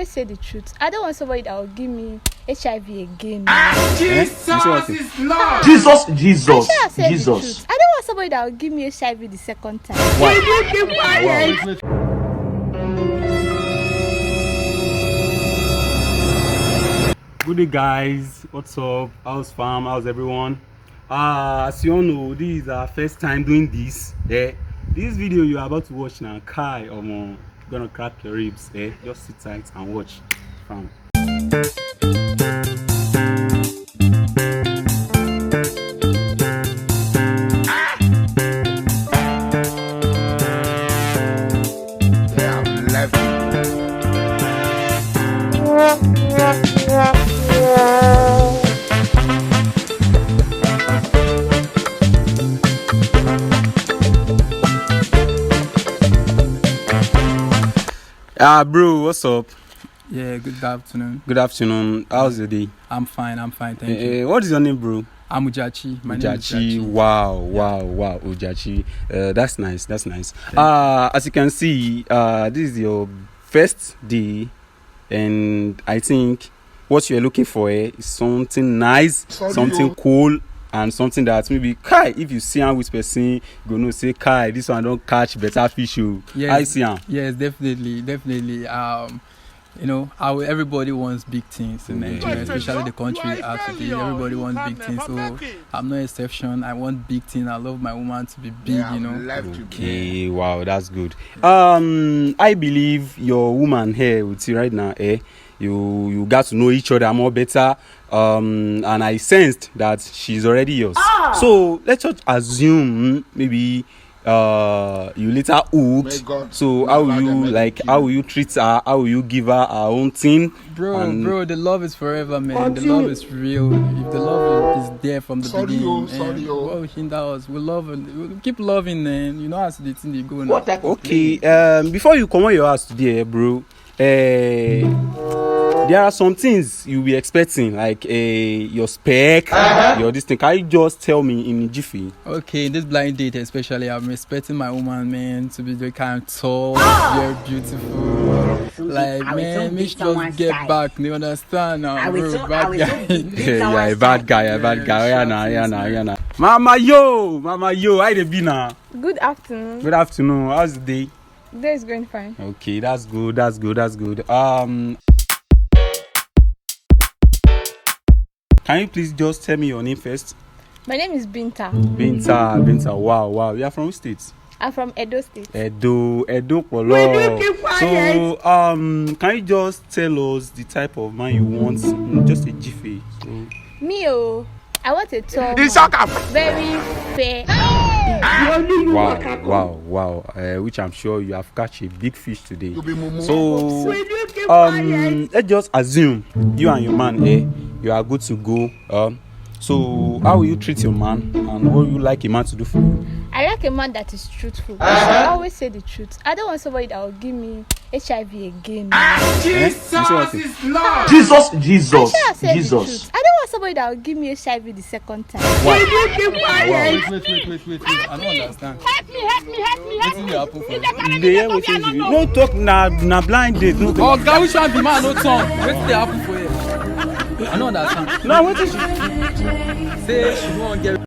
always say the truth. I don't want somebody that will give me HIV again. Jesus is Lord. Jesus. The truth. I don't want somebody that will give me HIV the second time. Why? Good day, guys. What's up? How's fam? How's everyone? As you all know, this is our first time doing this. This video you are about to watch now, Kai or gonna crack your ribs. Just sit tight and watch, fam. Bro, what's up? Yeah, good afternoon. Good afternoon. How's your day? I'm fine, thank you. What is your name, bro? I'm Ujachi. My name is Ujachi. Ujachi. Wow, Ujachi. That's nice. As you can see, this is your first day, and I think what you're looking for is something nice, something cool, and something that maybe Kai, if you see him with person, you gonna say Kai, this one don't catch better fish. Yes, I see him. Yes, definitely. Everybody wants big things in Nigeria, especially the country as today. Everybody wants big things, so I'm no exception. I want big things. I love my woman to be big, Okay, wow, that's good. I believe your woman here with you right now, you got to know each other more better, and I sensed that she's already yours. So let's just assume maybe you later hooked. So how will you treat her? How will you give her her own thing? Bro, the love is forever, man. The love is real. If the love is there from the beginning, what will hinder us? We'll keep loving, man. You know how the thing they go now. Okay, before you come on your house today, bro, there are some things you'll be expecting, like your spec, your this thing. Can you just tell me in jiffy? Okay, this blind date especially, I'm expecting my woman, man, to be the kind of tall, very beautiful. Like, man, make sure just get back. You understand now, bro? Bad guy. Yeah, a bad guy. Yeah. Mama yo, how they be now? Good afternoon. Good afternoon. How's the day? The day is going fine. Okay, that's good. Can you please just tell me your name first? My name is Binta. Binta. Wow. You are from which state? I'm from Edo State. Edo Polo. So, can you just tell us the type of man you want? Just a jiffy. So. Me, I want a tall man. Very fair. Wow. Which I'm sure you have catch a big fish today. So, let's just assume you and your man, you are good to go. So how will you treat your man, and what will you like a man to do for you? I like a man that is truthful. I always say the truth. I don't want somebody that will give me HIV again. Jesus is Lord. Jesus. The truth. I don't want somebody that will give me HIV the second time. Why? Wait. I don't understand. Help me. What will happen for you? No talk na blind date. No talk. Oh, God, which one be man no tongue? What will happen for you? I don't understand. No, what is she? Say she won't get